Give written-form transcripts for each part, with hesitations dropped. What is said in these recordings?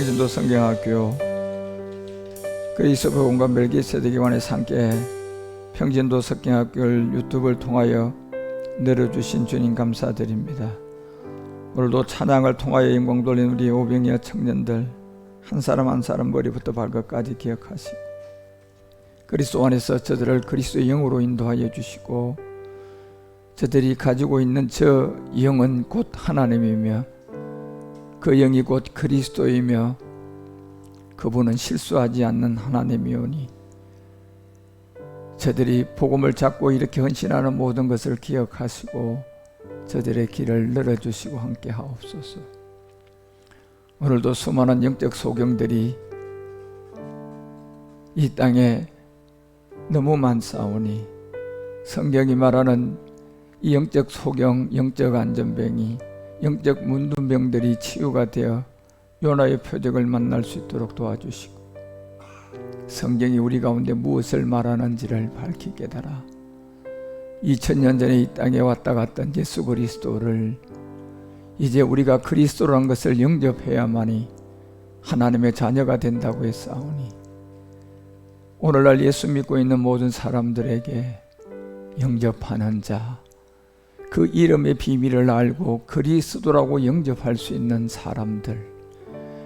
평신도 성경학교 그리스도 복음과 멜기세덱의 관해서 함께 평신도 성경학교를 유튜브를 통하여 내려주신 주님 감사드립니다. 오늘도 찬양을 통하여 영광 돌린 우리 오병이어 청년들 한 사람 한 사람 머리부터 발끝까지 기억하시고 그리스도 안에서 저들을 그리스도의 영으로 인도하여 주시고 저들이 가지고 있는 저 영은 곧 하나님이며 그 영이 곧 그리스도이며 그분은 실수하지 않는 하나님이오니 저들이 복음을 잡고 이렇게 헌신하는 모든 것을 기억하시고 저들의 길을 열어주시고 함께 하옵소서. 오늘도 수많은 영적 소경들이 이 땅에 너무 많사오니 성경이 말하는 이 영적 소경, 영적 안전병이, 영적 문둥병들이 치유가 되어 요나의 표적을 만날 수 있도록 도와주시고 성경이 우리 가운데 무엇을 말하는지를 밝히 깨달아 2000년 전에 이 땅에 왔다 갔던 예수 그리스도를 이제 우리가 그리스도라는 것을 영접해야만이 하나님의 자녀가 된다고 했사오니 오늘날 예수 믿고 있는 모든 사람들에게 영접하는 자, 그 이름의 비밀을 알고 그리스도라고 영접할 수 있는 사람들,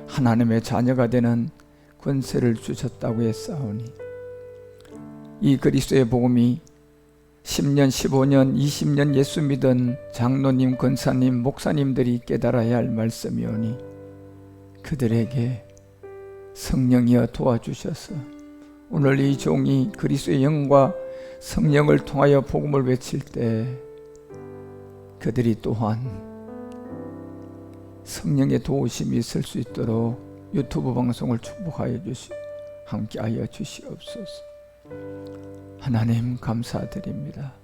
하나님의 자녀가 되는 권세를 주셨다고 했사오니 이 그리스도의 복음이 10년, 15년, 20년 예수 믿은 장로님, 권사님, 목사님들이 깨달아야 할 말씀이오니 그들에게 성령이여 도와주셔서 오늘 이 종이 그리스도의 영과 성령을 통하여 복음을 외칠 때 그들이 또한 성령의 도우심이 있을 수 있도록 유튜브 방송을 축복하여 주시고 함께하여 주시옵소서. 하나님 감사드립니다.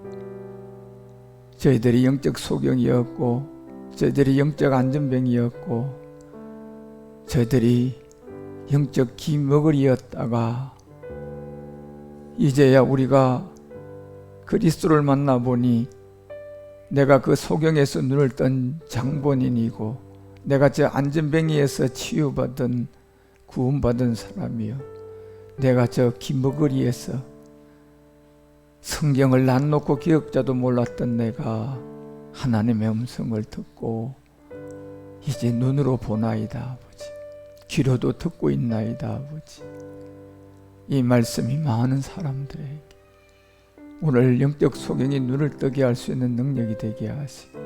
저희들이 영적 소경이었고 저희들이 영적 안전병이었고 저희들이 영적 기머거리였다가 이제야 우리가 그리스도를 만나보니 내가 그 소경에서 눈을 뜬 장본인이고 내가 저 안전병이에서 치유받은 구원받은 사람이요 내가 저 기머거리에서 성경을 안 놓고 기억자도 몰랐던 내가 하나님의 음성을 듣고 이제 눈으로 보나이다 아버지, 귀로도 듣고 있나이다 아버지. 이 말씀이 많은 사람들에게 오늘 영적 소경이 눈을 뜨게 할 수 있는 능력이 되게 하시고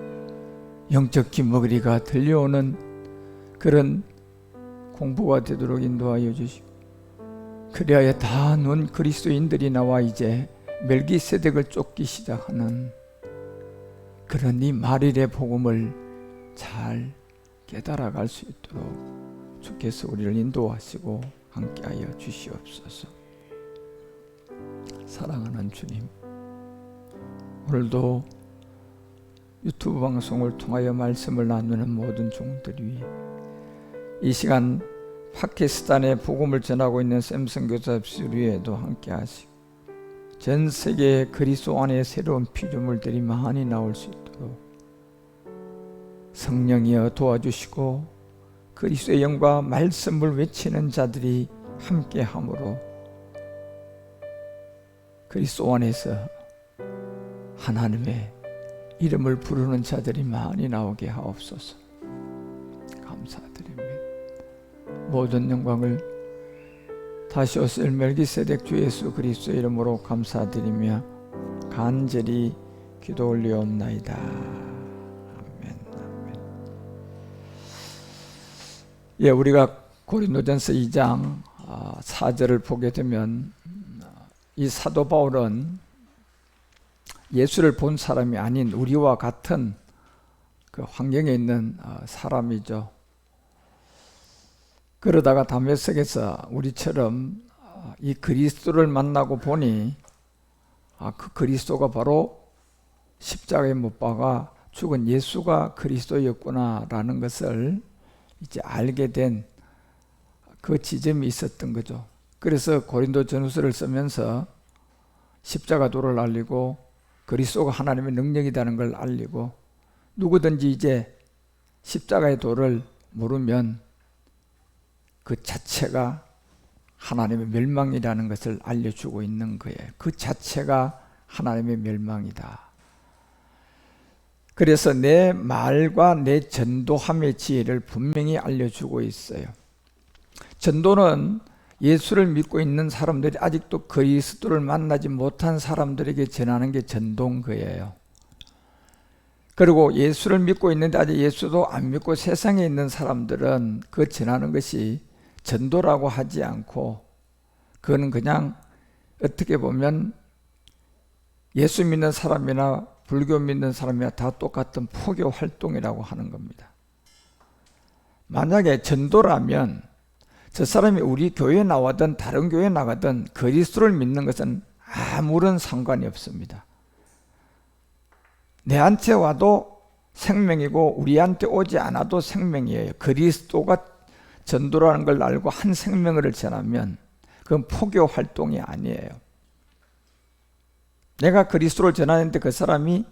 영적 기머거리가 들려오는 그런 공부가 되도록 인도하여 주시고 그래야 다 눈 그리스도인들이 나와 이제 멜기세덱을 쫓기 시작하는 그런 이 말일의 복음을 잘 깨달아갈 수 있도록 주께서 우리를 인도하시고 함께하여 주시옵소서. 사랑하는 주님, 오늘도 유튜브 방송을 통하여 말씀을 나누는 모든 종들 위해 이 시간 파키스탄에 복음을 전하고 있는 샘슨 교사님 위에도 함께 하시고 전 세계에 그리스도 안에 새로운 피조물들이 많이 나올 수 있도록 성령이여 도와주시고 그리스도의 영과 말씀을 외치는 자들이 함께 함으로 그리스도 안에서 하나님의 이름을 부르는 자들이 많이 나오게 하옵소서. 감사드립니다. 모든 영광을 다시 오실 멜기세덱 주 예수 그리스도의 이름으로 감사드리며 간절히 기도 올리옵나이다. 아멘. 아멘. 예, 우리가 고린도전서 2장 4절을 보게 되면 이 사도 바울은 예수를 본 사람이 아닌 우리와 같은 그 환경에 있는 사람이죠. 그러다가 다메섹에서 우리처럼 이 그리스도를 만나고 보니 그 그리스도가 바로 십자가에 못 박아 죽은 예수가 그리스도였구나라는 것을 이제 알게 된 그 지점이 있었던 거죠. 그래서 고린도 전후서를 쓰면서 십자가 도를 알리고 그리스도가 하나님의 능력이라는 걸 알리고 누구든지 이제 십자가의 도를 모르면 그 자체가 하나님의 멸망이라는 것을 알려주고 있는 거예요. 그 자체가 하나님의 멸망이다. 그래서 내 말과 내 전도함의 지혜를 분명히 알려주고 있어요. 전도는 예수를 믿고 있는 사람들이 아직도 그리스도를 만나지 못한 사람들에게 전하는 게 전도인 거예요. 그리고 예수를 믿고 있는데 아직 예수도 안 믿고 세상에 있는 사람들은 그 전하는 것이 전도라고 하지 않고, 그거는 그냥 어떻게 보면 예수 믿는 사람이나 불교 믿는 사람이나 다 똑같은 포교 활동이라고 하는 겁니다. 만약에 전도라면 저 사람이 우리 교회에 나와든 다른 교회에 나가든 그리스도를 믿는 것은 아무런 상관이 없습니다. 내한테 와도 생명이고 우리한테 오지 않아도 생명이에요. 그리스도가 전도라는 걸 알고 한 생명을 전하면 그건 포교 활동이 아니에요. 내가 그리스도를 전하는데 그 사람이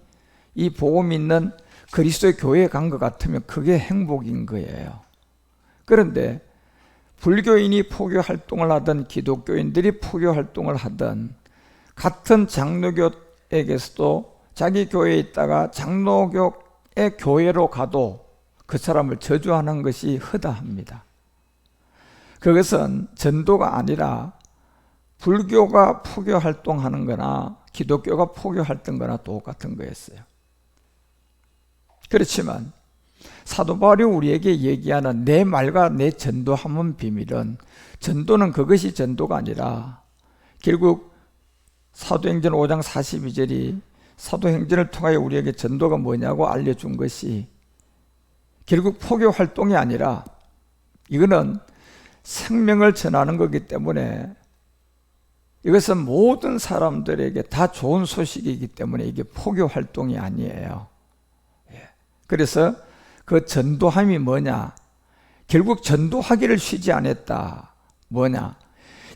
이 복음 있는 그리스도의 교회에 간 것 같으면 그게 행복인 거예요. 그런데 불교인이 포교 활동을 하든 기독교인들이 포교 활동을 하든 같은 장로교에게서도 자기 교회에 있다가 장로교의 교회로 가도 그 사람을 저주하는 것이 허다합니다. 그것은 전도가 아니라 불교가 포교 활동하는 거나 기독교가 포교 활동하는 거나 똑같은 거였어요. 그렇지만 사도 바울이 우리에게 얘기하는 내 말과 내 전도함은 비밀은, 전도는 그것이 전도가 아니라 결국 사도행전 5장 42절이 사도행전을 통하여 우리에게 전도가 뭐냐고 알려준 것이 결국 포교 활동이 아니라 이거는 생명을 전하는 거기 때문에, 이것은 모든 사람들에게 다 좋은 소식이기 때문에 이게 포교 활동이 아니에요. 그래서 그 전도함이 뭐냐? 결국 전도하기를 쉬지 않았다. 뭐냐?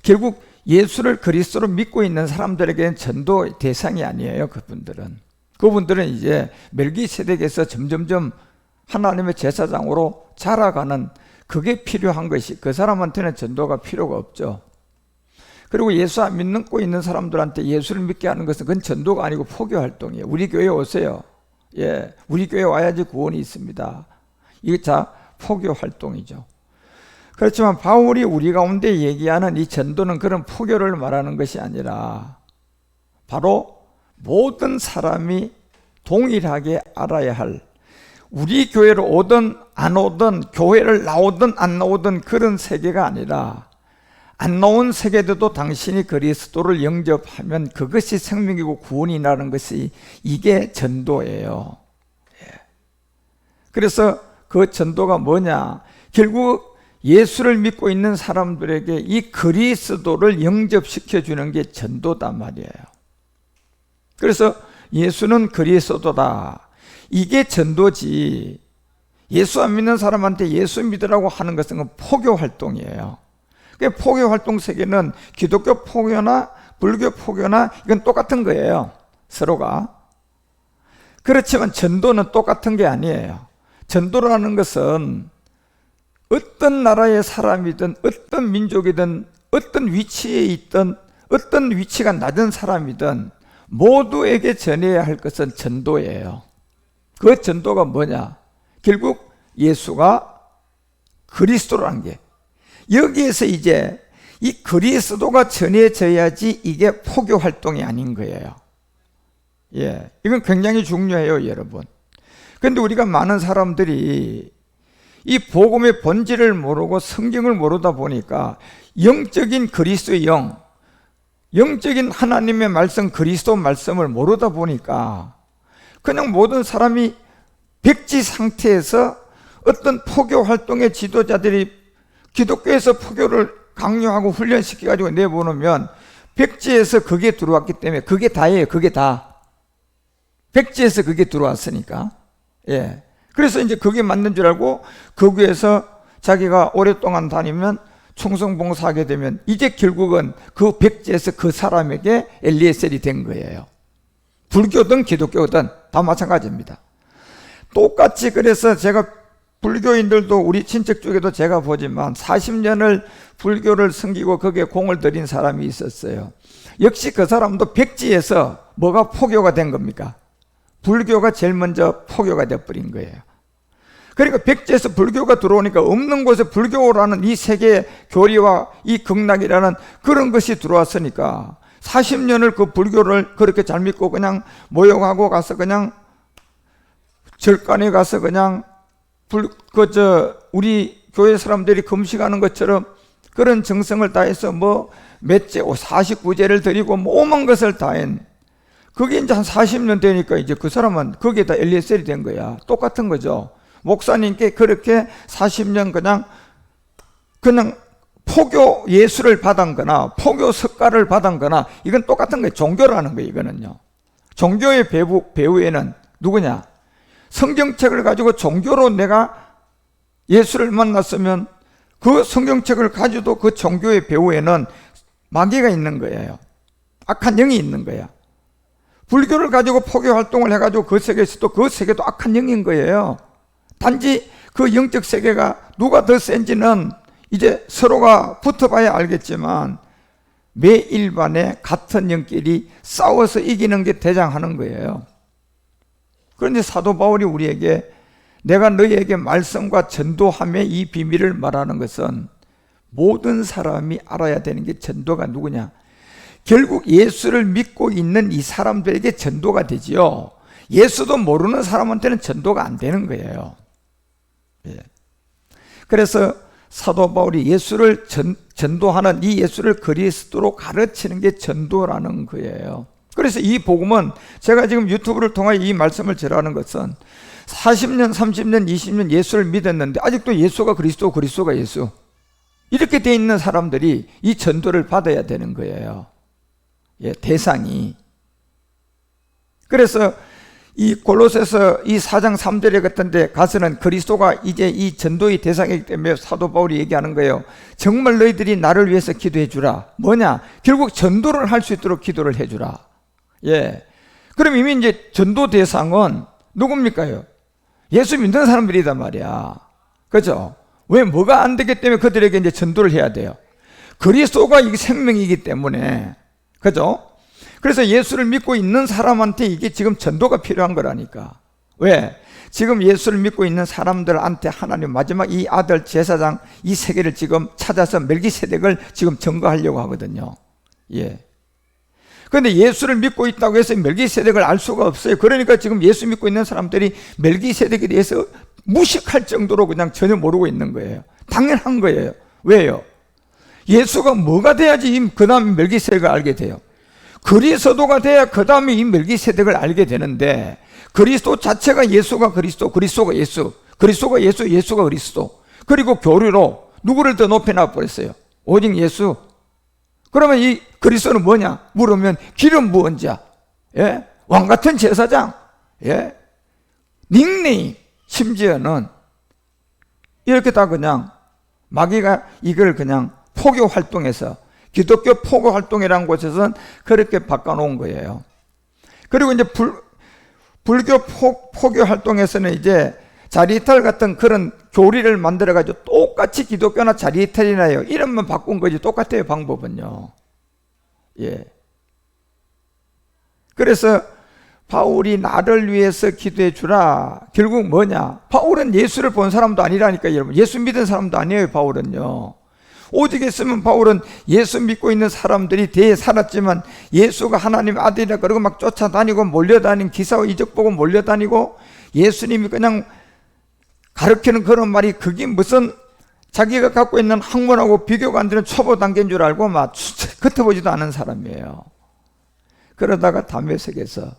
결국 예수를 그리스도로 믿고 있는 사람들에게는 전도 대상이 아니에요. 그분들은 이제 멜기세덱에서 점점점 하나님의 제사장으로 자라가는, 그게 필요한 것이, 그 사람한테는 전도가 필요가 없죠. 그리고 예수 안 믿고 있는 사람들한테 예수를 믿게 하는 것은 그건 전도가 아니고 포교 활동이에요. 우리 교회에 오세요. 예, 우리 교회에 와야지 구원이 있습니다. 이게 다 포교 활동이죠. 그렇지만 바울이 우리 가운데 얘기하는 이 전도는 그런 포교를 말하는 것이 아니라 바로 모든 사람이 동일하게 알아야 할, 우리 교회로 오든 안 오든 교회를 나오든 안 나오든 그런 세계가 아니라, 안 나온 세계들도 당신이 그리스도를 영접하면 그것이 생명이고 구원이라는 것이, 이게 전도예요. 그래서 그 전도가 뭐냐? 결국 예수를 믿고 있는 사람들에게 이 그리스도를 영접시켜 주는 게 전도단 말이에요. 그래서 예수는 그리스도다, 이게 전도지, 예수 안 믿는 사람한테 예수 믿으라고 하는 것은 포교 활동이에요. 포교 활동 세계는 기독교 포교나 불교 포교나 이건 똑같은 거예요, 서로가. 그렇지만 전도는 똑같은 게 아니에요. 전도라는 것은 어떤 나라의 사람이든 어떤 민족이든 어떤 위치에 있든 어떤 위치가 낮은 사람이든 모두에게 전해야 할 것은 전도예요. 그 전도가 뭐냐? 결국 예수가 그리스도라는 게, 여기에서 이제 이 그리스도가 전해져야지 이게 포교 활동이 아닌 거예요. 예, 이건 굉장히 중요해요, 여러분. 그런데 우리가 많은 사람들이 이 복음의 본질을 모르고 성경을 모르다 보니까 영적인 그리스도의 영적인 하나님의 말씀, 그리스도 말씀을 모르다 보니까 그냥 모든 사람이 백지 상태에서 어떤 포교 활동의 지도자들이 기독교에서 포교를 강요하고 훈련시켜가지고 내보내면 백지에서 그게 들어왔기 때문에 그게 다예요. 그게 다. 백지에서 그게 들어왔으니까. 예. 그래서 이제 그게 맞는 줄 알고 그 교회에서 자기가 오랫동안 다니면 충성봉사하게 되면 이제 결국은 그 백지에서 그 사람에게 엘리에셀이 된 거예요. 불교든 기독교든 다 마찬가지입니다. 똑같이, 그래서 제가 불교인들도 우리 친척 중에도 제가 보지만 40년을 불교를 섬기고 거기에 공을 들인 사람이 있었어요. 역시 그 사람도 백지에서 뭐가 포교가 된 겁니까? 불교가 제일 먼저 포교가 되어버린 거예요. 그러니까 백지에서 불교가 들어오니까 없는 곳에 불교라는 이 세계의 교리와 이 극락이라는 그런 것이 들어왔으니까 40년을 그 불교를 그렇게 잘 믿고 그냥 모욕하고 가서 그냥 절간에 가서 그냥 우리 교회 사람들이 금식하는 것처럼 그런 정성을 다해서 뭐 몇제 49제를 드리고 뭐 오만 것을 다한 그게 이제 한 40년 되니까 이제 그 사람은 거기에다 엘리에셀이 된 거야. 똑같은 거죠. 목사님께 그렇게 40년 그냥 포교 예수를 받은 거나 포교 석가를 받은 거나 이건 똑같은 거예요. 종교라는 거예요. 이거는요. 종교의 배후에는 누구냐? 성경책을 가지고 종교로 내가 예수를 만났으면 그 성경책을 가지고 그 종교의 배후에는 마귀가 있는 거예요. 악한 영이 있는 거야. 불교를 가지고 포교 활동을 해가지고 그 세계에서도 그 세계도 악한 영인 거예요. 단지 그 영적 세계가 누가 더 센지는 이제 서로가 붙어봐야 알겠지만 매일반에 같은 영끼리 싸워서 이기는 게 대장하는 거예요. 그런데 사도 바울이 우리에게 내가 너희에게 말씀과 전도함의 이 비밀을 말하는 것은 모든 사람이 알아야 되는 게 전도가 누구냐? 결국 예수를 믿고 있는 이 사람들에게 전도가 되지요. 예수도 모르는 사람한테는 전도가 안 되는 거예요. 예. 그래서 사도 바울이 예수를 전도하는 이 예수를 그리스도로 가르치는 게 전도라는 거예요. 그래서 이 복음은 제가 지금 유튜브를 통해 이 말씀을 전하는 것은 40년, 30년, 20년 예수를 믿었는데 아직도 예수가 그리스도, 그리스도가 예수 이렇게 돼 있는 사람들이 이 전도를 받아야 되는 거예요. 예, 대상이. 그래서 이 골로새서 이 4장 3절에 같은데 가서는 그리스도가 이제 이 전도의 대상이기 때문에 사도 바울이 얘기하는 거예요. 정말 너희들이 나를 위해서 기도해 주라. 뭐냐? 결국 전도를 할 수 있도록 기도를 해 주라. 예. 그럼 이미 이제 전도 대상은 누굽니까요? 예수 믿는 사람들이단 말이야. 그죠? 왜 뭐가 안 되기 때문에 그들에게 이제 전도를 해야 돼요. 그리스도가 이게 생명이기 때문에. 그죠? 그래서 예수를 믿고 있는 사람한테 이게 지금 전도가 필요한 거라니까. 왜? 지금 예수를 믿고 있는 사람들한테 하나님 마지막 이 아들 제사장 이 세계를 지금 찾아서 멜기세덱을 지금 증거하려고 하거든요. 예. 그런데 예수를 믿고 있다고 해서 멜기세덱을 알 수가 없어요. 그러니까 지금 예수 믿고 있는 사람들이 멜기세덱에 대해서 무식할 정도로 그냥 전혀 모르고 있는 거예요. 당연한 거예요. 왜요? 예수가 뭐가 돼야지 그 다음에 멜기세덱을 알게 돼요. 그리스도가 돼야 그 다음에 이 멜기세덱을 알게 되는데 그리스도 자체가 예수가 그리스도, 그리스도가 예수, 그리스도가 예수, 예수가 그리스도. 그리고 교류로 누구를 더 높여놔 버렸어요? 오직 예수. 그러면 이 그리스도는 뭐냐? 물으면 기름 부은 자, 예? 왕 같은 제사장, 예? 닉네임, 심지어는 이렇게 다 그냥 마귀가 이걸 그냥 포교 활동에서 기독교 포교 활동이라는 곳에서는 그렇게 바꿔놓은 거예요. 그리고 이제 불교 포교 활동에서는 이제 자리이탈 같은 그런 교리를 만들어가지고 똑같이 기독교나 자리이탈이나요. 이름만 바꾼 거지 똑같아요, 방법은요. 예. 그래서 바울이 나를 위해서 기도해 주라. 결국 뭐냐? 바울은 예수를 본 사람도 아니라니까, 여러분. 예수 믿은 사람도 아니에요, 바울은요. 오직 했으면 바울은 예수 믿고 있는 사람들이 대에 살았지만 예수가 하나님 아들이라 그러고 막 쫓아다니고 몰려다니는 기사와 이적 보고 몰려다니고 예수님이 그냥 가르치는 그런 말이 그게 무슨 자기가 갖고 있는 학문하고 비교가 안 되는 초보 단계인 줄 알고 막 겉어보지도 않은 사람이에요. 그러다가 다메섹에서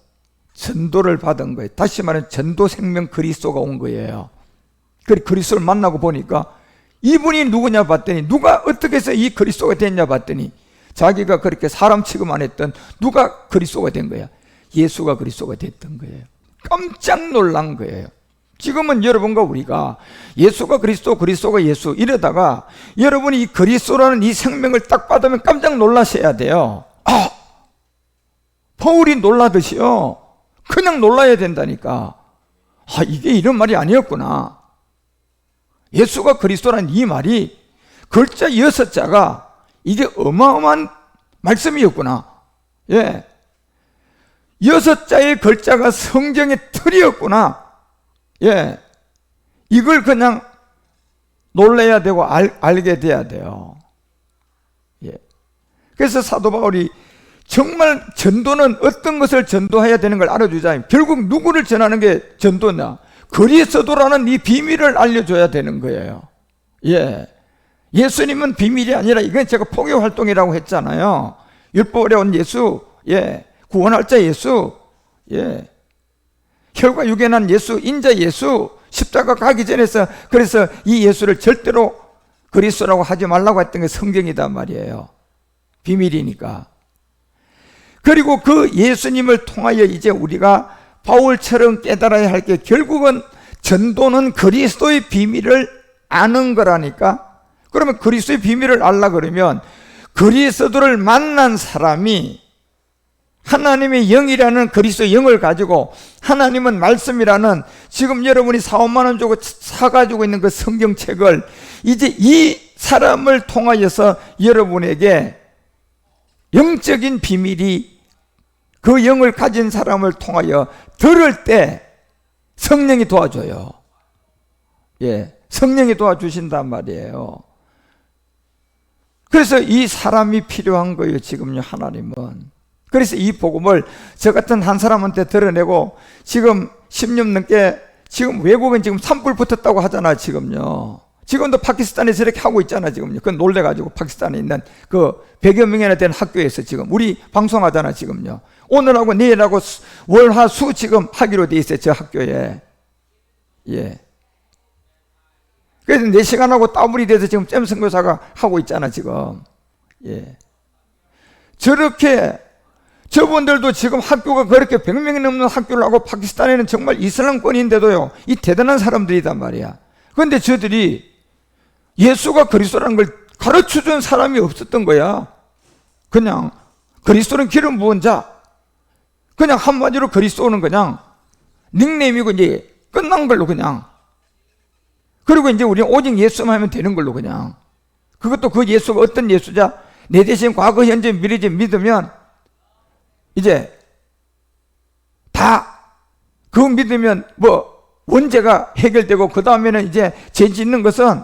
전도를 받은 거예요. 다시 말하면 전도 생명 그리스도가 온 거예요. 그리스도를 만나고 보니까 이분이 누구냐 봤더니 누가 어떻게 해서 이 그리스도가 됐냐 봤더니 자기가 그렇게 사람 취급 안 했던 누가 그리스도가 된 거야? 예수가 그리스도가 됐던 거예요. 깜짝 놀란 거예요. 지금은 여러분과 우리가 예수가 그리스도, 그리스도가 예수 이러다가 여러분이 이 그리스도라는 이 생명을 딱 받으면 깜짝 놀라셔야 돼요. 아, 바울이 놀라듯이요. 그냥 놀라야 된다니까. 아, 이게 이런 말이 아니었구나. 예수가 그리스도라는 이 말이 글자 6자가 이게 어마어마한 말씀이었구나. 예. 6자의 글자가 성경의 틀이었구나. 예. 이걸 그냥 놀라야 되고 알게 돼야 돼요. 예. 그래서 사도 바울이 정말 전도는 어떤 것을 전도해야 되는 걸 알아주자. 결국 누구를 전하는 게 전도냐? 그리스도라는 이 비밀을 알려줘야 되는 거예요. 예. 예수님은 비밀이 아니라 이건 제가 포교 활동이라고 했잖아요. 율법 어려운 예수, 예. 구원할 자 예수, 예. 혈과 육에 난 예수, 인자 예수, 십자가 가기 전에서 그래서 이 예수를 절대로 그리스도라고 하지 말라고 했던 게 성경이단 말이에요. 비밀이니까. 그리고 그 예수님을 통하여 이제 우리가 바울처럼 깨달아야 할 게 결국은 전도는 그리스도의 비밀을 아는 거라니까. 그러면 그리스도의 비밀을 알라 그러면 그리스도를 만난 사람이 하나님의 영이라는 그리스도의 영을 가지고 하나님은 말씀이라는 지금 여러분이 4-5만 원 주고 사가지고 있는 그 성경책을 이제 이 사람을 통하여서 여러분에게 영적인 비밀이 그 영을 가진 사람을 통하여 들을 때 성령이 도와줘요. 예, 성령이 도와주신단 말이에요. 그래서 이 사람이 필요한 거예요, 지금요, 하나님은. 그래서 이 복음을 저 같은 한 사람한테 드러내고 지금 10년 넘게 지금 외국은 지금 산불 붙었다고 하잖아요, 지금요. 지금도 파키스탄에서 이렇게 하고 있잖아, 지금요. 그건 놀래가지고 파키스탄에 있는 그 100여 명이나 되는 학교에서 지금 우리 방송하잖아, 지금요. 오늘하고 내일하고 월, 화, 수 지금 하기로 돼 있어요, 저 학교에. 예. 그래서 4시간하고 따블이 돼서 지금 잼 선교사가 하고 있잖아, 지금. 예. 저렇게 저분들도 지금 학교가 그렇게 100명이 넘는 학교를 하고 파키스탄에는 정말 이슬람권인데도요, 이 대단한 사람들이단 말이야. 그런데 저들이 예수가 그리스도라는 걸 가르쳐준 사람이 없었던 거야. 그냥 그리스도는 기름 부은 자, 그냥 한마디로 그리스도는 그냥 닉네임이고 이제 끝난 걸로 그냥. 그리고 이제 우리는 오직 예수만 하면 되는 걸로 그냥. 그것도 그 예수가 어떤 예수자? 내 대신 과거, 현재, 미래지 믿으면 이제 다 그거 믿으면 뭐 원죄가 해결되고 그 다음에는 이제 죄 짓는 것은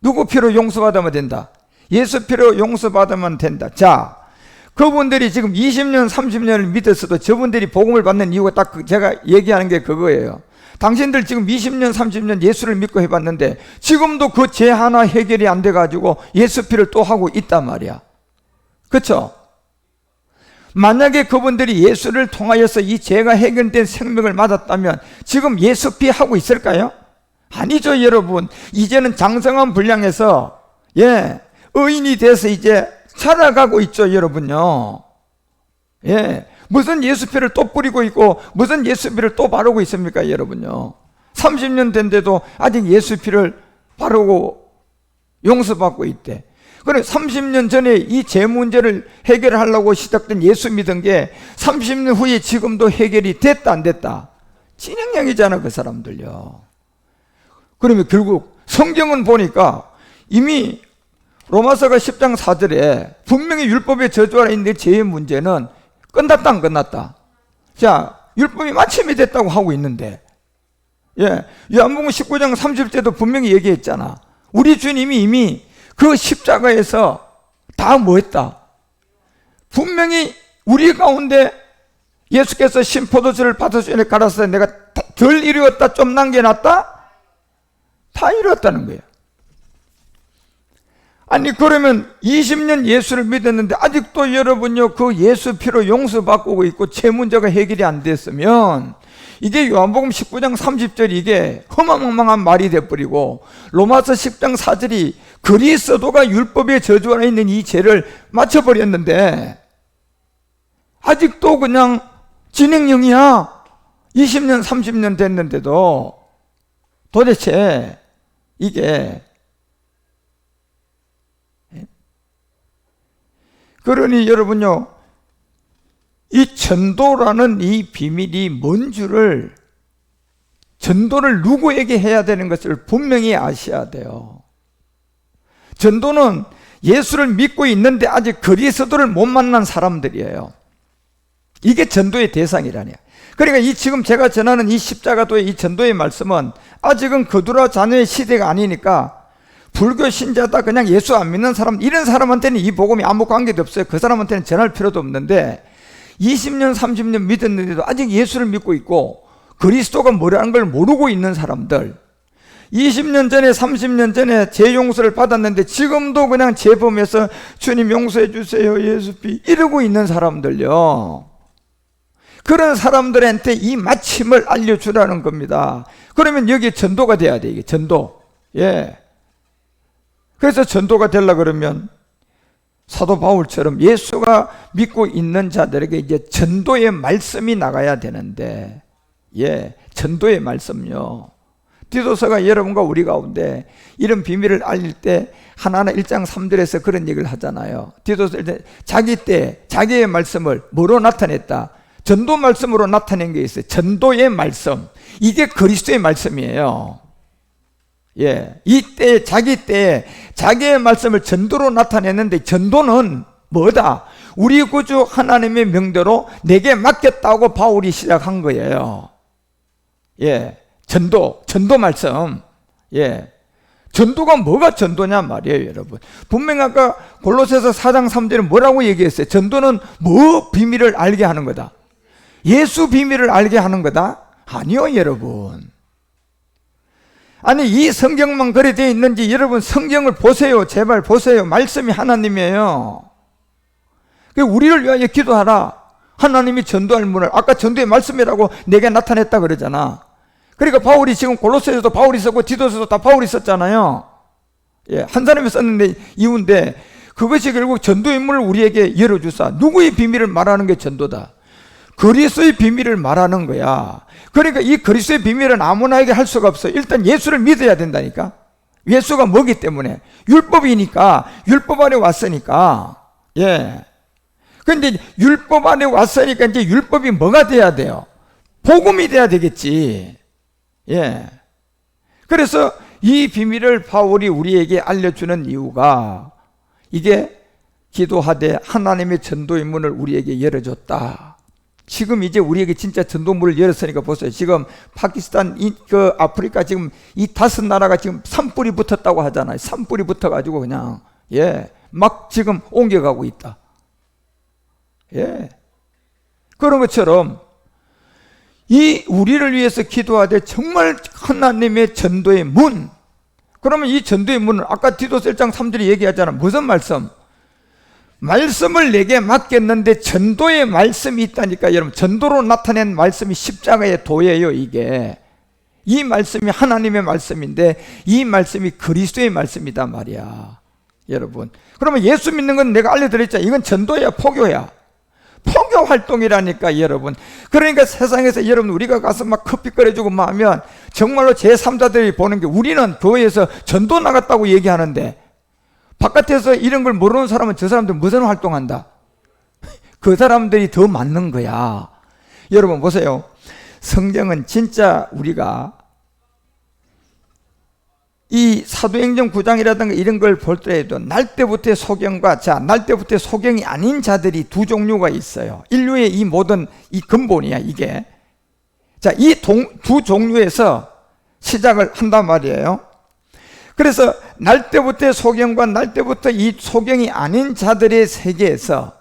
누구 피로 용서받으면 된다. 예수 피로 용서받으면 된다. 자, 그분들이 지금 20년, 30년을 믿었어도 저분들이 복음을 받는 이유가 딱 제가 얘기하는 게 그거예요. 당신들 지금 20년, 30년 예수를 믿고 해봤는데 지금도 그 죄 하나 해결이 안 돼가지고 예수 피를 또 하고 있단 말이야. 그렇죠? 만약에 그분들이 예수를 통하여서 이 죄가 해결된 생명을 맞았다면 지금 예수 피 하고 있을까요? 아니죠, 여러분. 이제는 장성한 분량에서 예, 의인이 돼서 이제 살아가고 있죠, 여러분요. 예, 무슨 예수피를 또 뿌리고 있고 무슨 예수피를 또 바르고 있습니까, 여러분요. 30년 된데도 아직 예수피를 바르고 용서받고 있대. 그래, 30년 전에 이 죄 문제를 해결하려고 시작된 예수 믿은 게 30년 후에 지금도 해결이 됐다 안 됐다? 진행형이잖아, 그 사람들요. 그러면 결국 성경은 보니까 이미 로마서가 10장 4절에 분명히 율법의 저주 아래 있는 죄의 문제는 끝났다 안 끝났다? 자, 율법이 마침이 됐다고 하고 있는데, 예, 요한복음 19장 30절도 분명히 얘기했잖아. 우리 주님이 이미 그 십자가에서 다 뭐 했다? 분명히 우리 가운데 예수께서 신포도주를 받아주니 갈아서 내가 덜 이루었다, 좀 남겨놨다? 다 이뤘다는 거예요. 아니, 그러면 20년 예수를 믿었는데 아직도 여러분요, 그 예수 피로 용서받고 있고 죄 문제가 해결이 안 됐으면 이게 요한복음 19장 30절 이게 허망망망한 말이 돼버리고 로마서 10장 4절이 그리스도가 율법의 저주 안에 있는 이 죄를 맞춰버렸는데 아직도 그냥 진행형이야. 20년 30년 됐는데도 도대체 이게, 그러니 여러분요, 이 전도라는 이 비밀이 뭔 줄을 전도를 누구에게 해야 되는 것을 분명히 아셔야 돼요. 전도는 예수를 믿고 있는데 아직 그리스도를 못 만난 사람들이에요. 이게 전도의 대상이라니. 그러니까 이 지금 제가 전하는 이 십자가도의 이 전도의 말씀은 아직은 거두라 자녀의 시대가 아니니까 불교 신자다 그냥 예수 안 믿는 사람, 이런 사람한테는 이 복음이 아무 관계도 없어요. 그 사람한테는 전할 필요도 없는데 20년 30년 믿었는데도 아직 예수를 믿고 있고 그리스도가 뭐라는 걸 모르고 있는 사람들, 20년 전에 30년 전에 죄 용서를 받았는데 지금도 그냥 죄범해서 주님 용서해 주세요 예수비 이러고 있는 사람들요, 그런 사람들한테 이 마침을 알려주라는 겁니다. 그러면 여기 전도가 돼야 돼. 이게 전도. 예. 그래서 전도가 되려고 그러면 사도 바울처럼 예수가 믿고 있는 자들에게 이제 전도의 말씀이 나가야 되는데, 예, 전도의 말씀요. 디도서가 여러분과 우리 가운데 이런 비밀을 알릴 때 하나하나 1장 3절에서 그런 얘기를 하잖아요. 디도서 자기 때 자기의 말씀을 뭐로 나타냈다? 전도 말씀으로 나타낸 게 있어요. 전도의 말씀. 이게 그리스도의 말씀이에요. 예, 이때 자기 때 자기의 말씀을 전도로 나타냈는데, 전도는 뭐다? 우리 구주 하나님의 명대로 내게 맡겼다고 바울이 시작한 거예요. 예, 전도 말씀. 예, 전도가 뭐가 전도냐 말이에요, 여러분. 분명 아까 골로새서 4장 3절에 뭐라고 얘기했어요? 전도는 뭐 비밀을 알게 하는 거다? 예수 비밀을 알게 하는 거다? 아니요, 여러분. 아니, 이 성경만 그래 되어 있는지 여러분 성경을 보세요. 제발 보세요. 말씀이 하나님이에요. 우리를 위하여 기도하라. 하나님이 전도할 문을, 아까 전도의 말씀이라고 내게 나타냈다 그러잖아. 그러니까 바울이 지금 골로새서도 바울이 썼고 디도서도 다 바울이 썼잖아요. 예, 한 사람이 썼는데 이유인데, 그것이 결국 전도의 문을 우리에게 열어주사 누구의 비밀을 말하는 게 전도다? 그리스도의 비밀을 말하는 거야. 그러니까 이 그리스도의 비밀은 아무나에게 할 수가 없어. 일단 예수를 믿어야 된다니까. 예수가 뭐기 때문에? 율법이니까. 율법 안에 왔으니까. 예. 근데 율법 안에 왔으니까 이제 율법이 뭐가 돼야 돼요? 복음이 돼야 되겠지. 예. 그래서 이 비밀을 바울이 우리에게 알려주는 이유가, 이게 기도하되 하나님의 전도의 문을 우리에게 열어줬다. 지금 이제 우리에게 진짜 전도문을 열었으니까 보세요. 지금 파키스탄, 아프리카 지금 이 5나라가 지금 산불이 붙었다고 하잖아요. 산불이 붙어가지고 그냥, 예, 막 지금 옮겨가고 있다. 예. 그런 것처럼 이 우리를 위해서 기도하되 정말 하나님의 전도의 문. 그러면 이 전도의 문은 아까 디도서 1장 3절에 얘기하잖아. 무슨 말씀? 말씀을 내게 맡겼는데 전도의 말씀이 있다니까. 여러분, 전도로 나타낸 말씀이 십자가의 도예요. 이게 이 말씀이 하나님의 말씀인데 이 말씀이 그리스도의 말씀이다 말이야, 여러분. 그러면 예수 믿는 건 내가 알려드렸잖아. 이건 전도야, 포교야. 포교 활동이라니까, 여러분. 그러니까 세상에서 여러분 우리가 가서 막 커피 끓여주고 막 하면 정말로 제3자들이 보는 게, 우리는 교회에서 전도 나갔다고 얘기하는데 바깥에서 이런 걸 모르는 사람은 저 사람들 무슨 활동한다? 그 사람들이 더 맞는 거야. 여러분 보세요. 성경은 진짜 우리가 이 사도행전 9장이라든가 이런 걸 볼 때에도 날때부터의 소경과, 자, 날때부터의 소경이 아닌 자들이 두 종류가 있어요. 인류의 이 모든 이 근본이야, 이게. 자, 이 두 종류에서 시작을 한단 말이에요. 그래서 날때부터의 소경과 날때부터 이 소경이 아닌 자들의 세계에서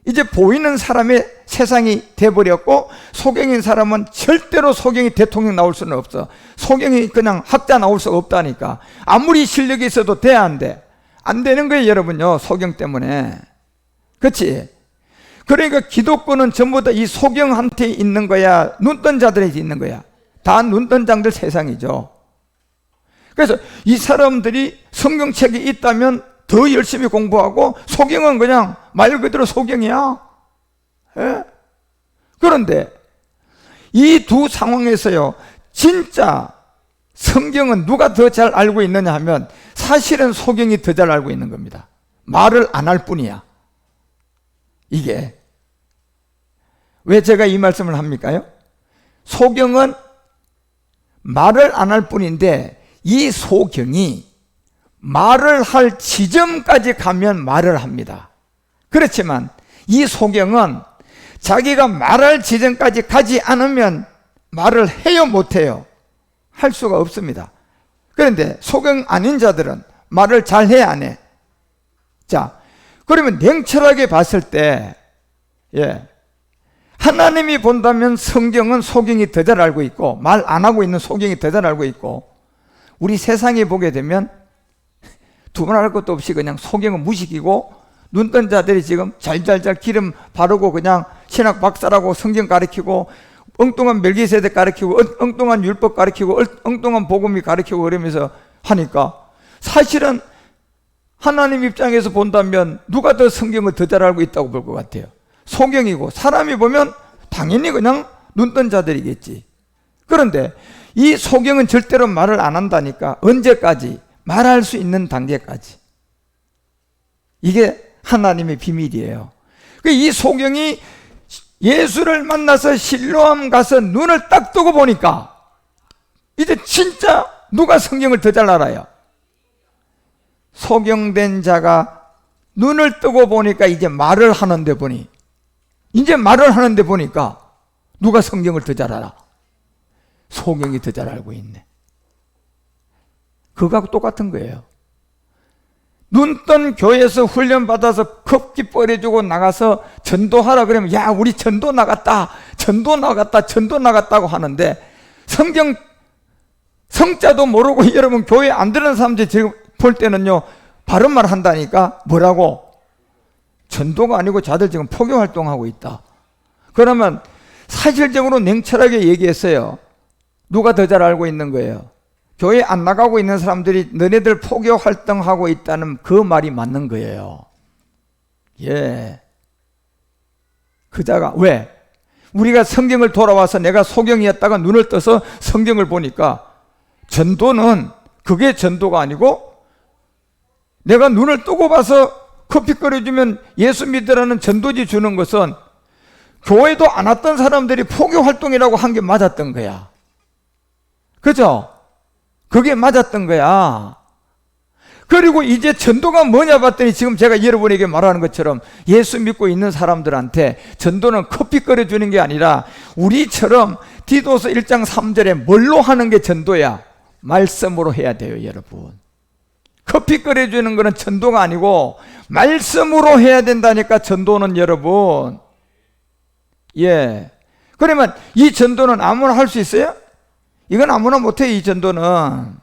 이제 보이는 사람의 세상이 돼버렸고, 소경인 사람은 절대로 소경이 대통령 나올 수는 없어. 소경이 그냥 학자 나올 수가 없다니까. 아무리 실력이 있어도 돼, 안 돼? 안 되는 거예요, 여러분요. 소경 때문에. 그렇지? 그러니까 기독교는 전부 다 이 소경한테 있는 거야, 눈뜬 자들에게 있는 거야. 다 눈뜬 장들 세상이죠. 그래서 이 사람들이 성경책이 있다면 더 열심히 공부하고, 소경은 그냥 말 그대로 소경이야. 예? 그런데 이 두 상황에서요, 진짜 성경은 누가 더 잘 알고 있느냐 하면 사실은 소경이 더 잘 알고 있는 겁니다. 말을 안 할 뿐이야. 이게 왜 제가 이 말씀을 합니까요? 소경은 말을 안 할 뿐인데 이 소경이 말을 할 지점까지 가면 말을 합니다. 그렇지만 이 소경은 자기가 말할 지점까지 가지 않으면 말을 해요, 못해요? 할 수가 없습니다. 그런데 소경 아닌 자들은 말을 잘해, 안 해? 자, 그러면 냉철하게 봤을 때, 하나님이 본다면 성경은 소경이 더 잘 알고 있고, 말 안 하고 있는 소경이 더 잘 알고 있고, 우리 세상에 보게 되면 두말할 것도 없이 그냥 소경은 무식이고, 눈뜬 자들이 지금 잘잘잘 기름 바르고 그냥 신학 박사라고 성경 가르치고, 엉뚱한 멜기세덱 가르치고, 엉뚱한 율법 가르치고, 엉뚱한 복음이 가르치고 그러면서 하니까, 사실은 하나님 입장에서 본다면 누가 더 성경을 더 잘 알고 있다고 볼 것 같아요? 소경이고, 사람이 보면 당연히 그냥 눈뜬 자들이겠지. 그런데 이 소경은 절대로 말을 안 한다니까. 언제까지? 말할 수 있는 단계까지. 이게 하나님의 비밀이에요. 이 소경이 예수를 만나서 실로암 가서 눈을 딱 뜨고 보니까 이제 진짜 누가 성경을 더 잘 알아요? 소경된 자가 눈을 뜨고 보니까 이제 말을 하는데 보니, 이제 말을 하는데 보니까 누가 성경을 더 잘 알아? 소경이 더 잘 알고 있네. 그거하고 똑같은 거예요. 눈뜬 교회에서 훈련받아서 급기 뻘해주고 나가서 전도하라 그러면, 야, 우리 전도 나갔다, 전도 나갔다, 전도 나갔다고 하는데, 성경 성자도 모르고 여러분 교회 안 들은 사람들이 지금 볼 때는요, 바른 말 한다니까. 뭐라고? 전도가 아니고 자들 지금 포교 활동하고 있다. 그러면 사실적으로 냉철하게 얘기했어요. 누가 더 잘 알고 있는 거예요? 교회 안 나가고 있는 사람들이 너네들 포교 활동하고 있다는 그 말이 맞는 거예요. 그자가 왜? 우리가 성경을 돌아와서 내가 소경이었다가 눈을 떠서 성경을 보니까 전도는 그게 전도가 아니고, 내가 눈을 뜨고 봐서 커피 끓여주면 예수 믿으라는 전도지 주는 것은 교회도 안 왔던 사람들이 포교 활동이라고 한 게 맞았던 거야. 그죠? 그게 맞았던 거야. 그리고 이제 전도가 뭐냐 봤더니 지금 제가 여러분에게 말하는 것처럼 예수 믿고 있는 사람들한테 전도는 커피 끓여주는 게 아니라 우리처럼 디도서 1장 3절에 뭘로 하는 게 전도야? 말씀으로 해야 돼요, 여러분. 커피 끓여주는 거는 전도가 아니고 말씀으로 해야 된다니까, 전도는 여러분. 그러면 이 전도는 아무나 할 수 있어요? 이건 아무나 못해, 이 전도는.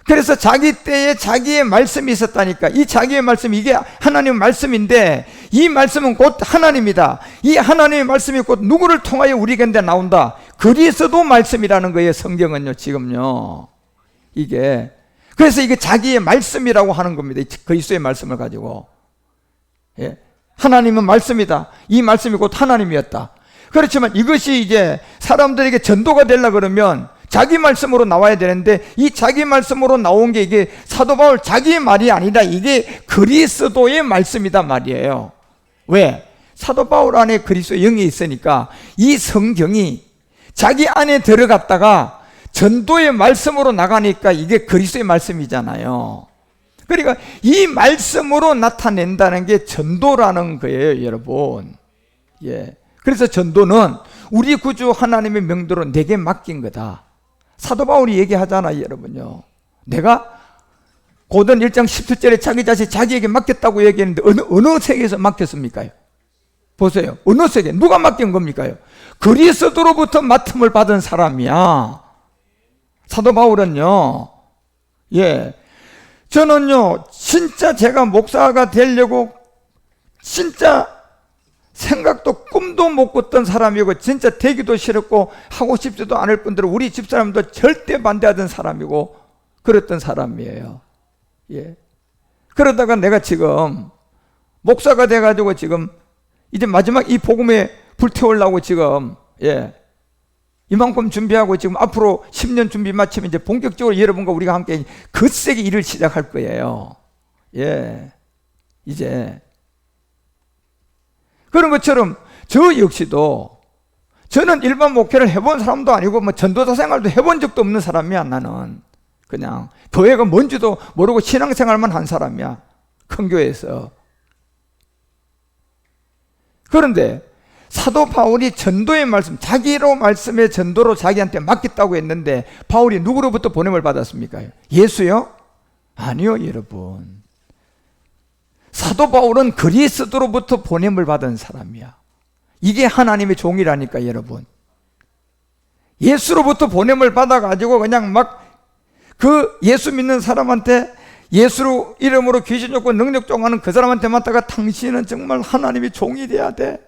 그래서 자기 때에 자기의 말씀이 있었다니까. 이 자기의 말씀, 이게 하나님의 말씀인데, 이 말씀은 곧 하나님이다. 이 하나님의 말씀이 곧 누구를 통하여 우리 곁에 나온다. 그리스도 말씀이라는 거예요, 성경은요, 지금요. 이게. 그래서 이게 자기의 말씀이라고 하는 겁니다. 그리스도의 말씀을 가지고. 하나님은 말씀이다. 이 말씀이 곧 하나님이었다. 그렇지만 이것이 이제 사람들에게 전도가 되려고 그러면 자기 말씀으로 나와야 되는데, 이 자기 말씀으로 나온 게 이게 사도 바울 자기의 말이 아니라 이게 그리스도의 말씀이다 말이에요. 왜? 사도 바울 안에 그리스도의 영이 있으니까 이 성경이 자기 안에 들어갔다가 전도의 말씀으로 나가니까 이게 그리스도의 말씀이잖아요. 그러니까 이 말씀으로 나타낸다는 게 전도라는 거예요, 여러분. 그래서 전도는 우리 구주 하나님의 명도로 내게 맡긴 거다. 사도 바울이 얘기하잖아요, 여러분요. 내가 고든 1장 17절에 자기 자신 자기에게 맡겼다고 얘기했는데 어느 세계에서 맡겼습니까? 보세요. 어느 세계? 누가 맡긴 겁니까? 그리스도로부터 맡음을 받은 사람이야. 사도 바울은요. 저는요, 진짜 제가 목사가 되려고 진짜 생각도 꿈도 못 꿨던 사람이고, 진짜 되기도 싫었고 하고 싶지도 않을 뿐더러 우리 집사람도 절대 반대하던 사람이고 그랬던 사람이에요. 그러다가 내가 지금 목사가 돼가지고 지금 이제 마지막 이 복음에 불태우려고 지금 이만큼 준비하고 지금 앞으로 10년 준비 마치면 이제 본격적으로 여러분과 우리가 함께 거세게 일을 시작할 거예요. 이제 그런 것처럼 저 역시도 저는 일반 목회를 해본 사람도 아니고 뭐 전도사 생활도 해본 적도 없는 사람이야. 나는 그냥 교회가 뭔지도 모르고 신앙생활만 한 사람이야, 큰 교회에서. 그런데 사도 바울이 전도의 말씀, 자기로 말씀의 전도로 자기한테 맡겼다고 했는데 바울이 누구로부터 보냄을 받았습니까? 예수요? 아니요, 여러분. 사도 바울은 그리스도로부터 보냄을 받은 사람이야. 이게 하나님의 종이라니까, 여러분. 예수로부터 보냄을 받아가지고 그냥 막 그 예수 믿는 사람한테, 예수 이름으로 귀신 쫓고 능력 쫓아하는 그 사람한테 맡다가 당신은 정말 하나님의 종이 돼야 돼.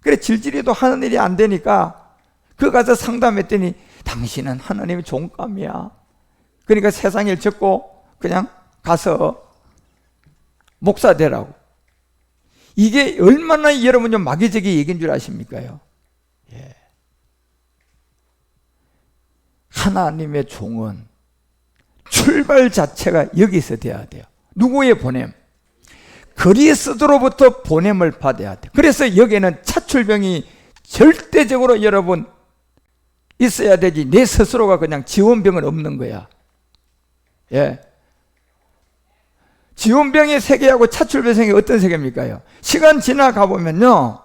그래, 질질이도 하는 일이 안 되니까 그 가서 상담했더니 당신은 하나님의 종감이야. 그러니까 세상 일 접고 그냥 가서 목사 되라고. 이게 얼마나 여러분 좀 마귀적인 얘기인 줄 아십니까요? 예. 하나님의 종은 출발 자체가 여기서 돼야 돼요. 누구의 보냄? 그리스도로부터 보냄을 받아야 돼요. 그래서 여기에는 차출병이 절대적으로 여러분 있어야 되지, 내 스스로가 그냥 지원병은 없는 거야. 예. 지원병의 세계하고 차출병의 어떤 세계입니까? 시간 지나가 보면요,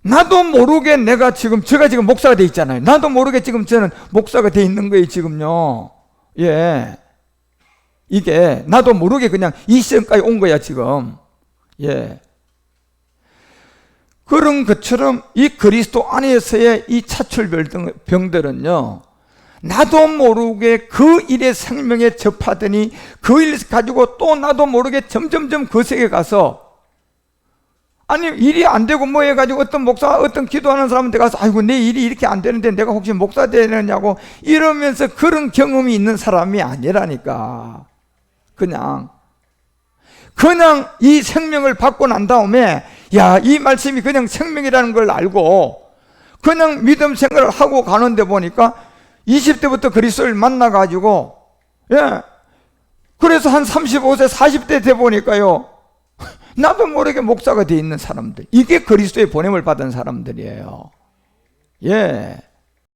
나도 모르게 제가 지금 목사가 돼 있잖아요. 나도 모르게 지금 저는 목사가 돼 있는 거예요, 지금요. 예. 이게 나도 모르게 그냥 이 시점까지 온 거야, 지금. 예. 그런 것처럼 이 그리스도 안에서의 이 차출병들은요, 나도 모르게 그 일의 생명에 접하더니 그 일 가지고 또 나도 모르게 점점점 그 세계에 가서, 아니 일이 안 되고 뭐 해가지고 어떤 기도하는 사람한테 가서 아이고 내 일이 이렇게 안 되는데 내가 혹시 목사 되느냐고 이러면서 그런 경험이 있는 사람이 아니라니까. 그냥 이 생명을 받고 난 다음에, 야, 이 말씀이 그냥 생명이라는 걸 알고 그냥 믿음 생활을 하고 가는데 보니까 20대부터 그리스도를 만나가지고, 예, 그래서 한 35세 40대 돼 보니까요, 나도 모르게 목사가 돼 있는 사람들, 이게 그리스도의 보냄을 받은 사람들이에요. 예.